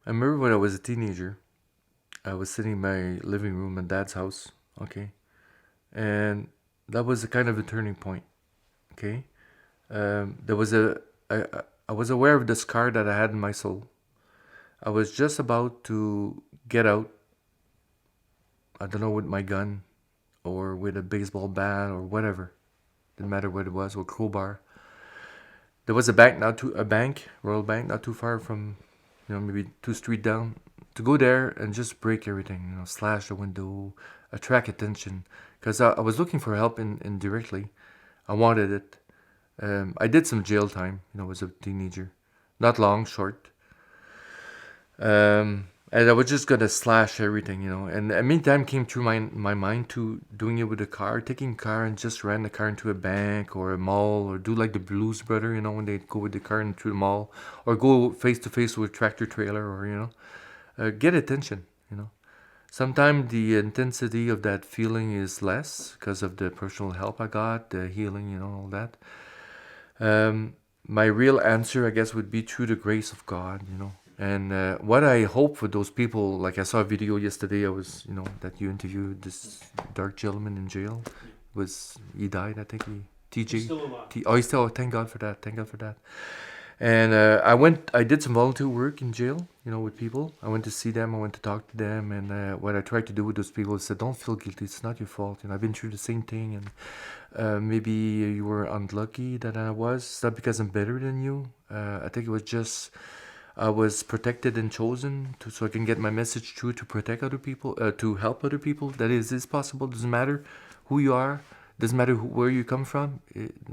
I remember when I was a teenager, I was sitting in my living room at Dad's house. Okay, and that was a kind of a turning point. Okay, there was I was aware of the scar that I had in my soul. I was just about to get out. I don't know, with my gun or with a baseball bat or whatever. Didn't matter what it was, or crowbar. There was a bank, Royal Bank, not too far from, maybe 2 street down. To go there and just break everything, slash the window, attract attention, because I was looking for help indirectly. I wanted it. I did some jail time, as a teenager, not long, short. And I was just gonna slash everything, And a meantime came through my mind to doing it with a car, taking a car and just ran the car into a bank or a mall, or do like the Blues Brother, when they go with the car into the mall, or go face to face with a tractor trailer, or get attention. Sometimes the intensity of that feeling is less because of the personal help I got, the healing, all that. My real answer, I guess, would be through the grace of God. And what I hope for those people, like I saw a video yesterday, that you interviewed this dark gentleman in jail. He died? I think TJ. He's still alive. He's still. Thank God for that. Thank God for that. And I did some volunteer work in jail, with people. I went to see them, I went to talk to them, and what I tried to do with those people is say, don't feel guilty, it's not your fault. I've been through the same thing, and maybe you were unlucky that I was. It's not because I'm better than you. I think it was just I was protected and chosen so I can get my message through to protect other people, to help other people. That is possible. Doesn't matter who you are, doesn't matter where you come from.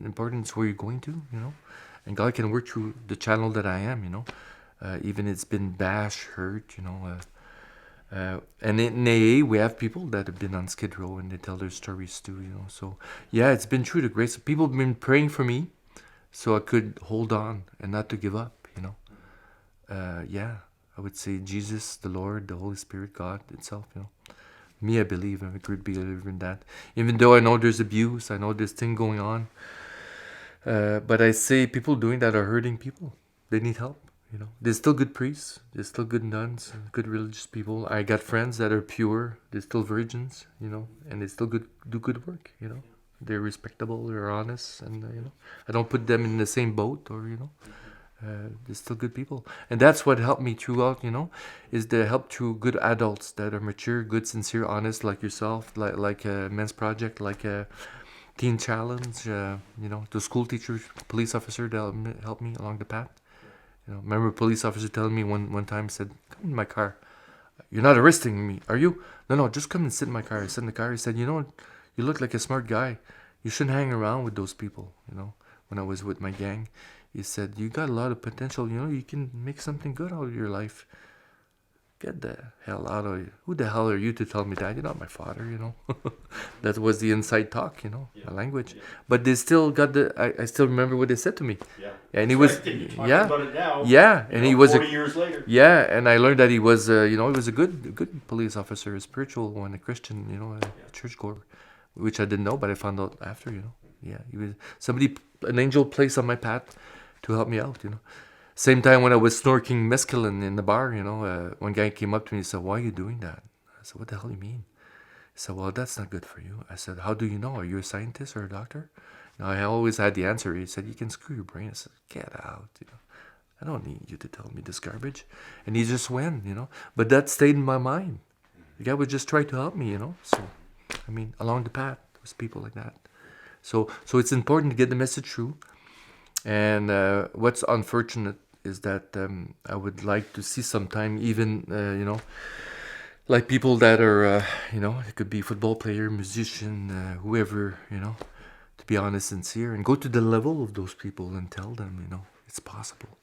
Important is where you're going to. And God can work through the channel that I am. Even it's been bashed, hurt. And in AA, we have people that have been on Skid Row and they tell their stories too. So, yeah, it's been through the grace. People have been praying for me so I could hold on and not to give up. Yeah, I would say Jesus, the Lord, the Holy Spirit, God itself. Me, I believe. I'm a good believer in that. Even though I know there's abuse, I know there's thing going on. But I say people doing that are hurting people. They need help. There's still good priests. There's still good nuns, good religious people. I got friends that are pure. They're still virgins. And they still do good work. They're respectable. They're honest, and I don't put them in the same boat. They're still good people, and that's what helped me throughout. Is the help through good adults that are mature, good, sincere, honest, like yourself, like a Men's Project, like a Teen Challenge. The school teachers, police officer that helped me along the path. Remember a police officer telling me one time, said, "Come in my car. You're not arresting me, are you? No, just come and sit in my car." I sat in the car. He said, "You look like a smart guy. You shouldn't hang around with those people." When I was with my gang, he said, "You got a lot of potential. You can make something good out of your life. Get the hell out of here. Who the hell are you to tell me that? You're not my father. That was the inside talk, Yeah. my language. Yeah. But they still got I still remember what they said to me. Yeah. And he That's was, right. Talking yeah, about it now. yeah, and he was 40 years later. yeah, and I learned that he was, he was a good police officer, a spiritual one, a Christian, a churchgoer, which I didn't know, but I found out after. Yeah, he was an angel placed on my path to help me out. Same time when I was snorking mescaline in the bar, one guy came up to me and said, "Why are you doing that?" I said, "What the hell do you mean?" He said, "Well, that's not good for you." I said, "How do you know? Are you a scientist or a doctor?" I always had the answer. He said, "You can screw your brain." I said, "Get out. I don't need you to tell me this garbage." And he just went. But that stayed in my mind. The guy would just try to help me. So, along the path, was people like that. So it's important to get the message through. And what's unfortunate is that I would like to see sometime even, like people that are, it could be football player, musician, whoever, to be honest, sincere, and go to the level of those people and tell them, it's possible.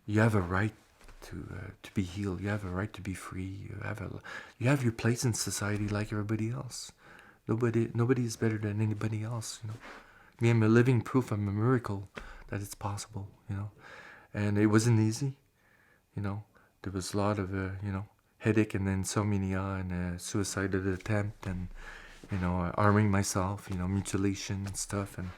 You have a right to be healed. You have a right to be free. You have your place in society like everybody else. Nobody is better than anybody else. Me, I'm a living proof. I'm a miracle that it's possible. And it wasn't easy. There was a lot of headache and insomnia and suicidal attempt and arming myself, mutilation and stuff, and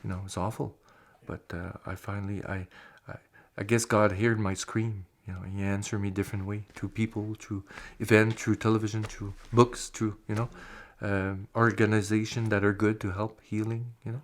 it was awful. But I finally, I guess God heard my scream. You know, he answered me different way, through people, through event, through television, through books, through, you know, organization that are good to help healing, you know.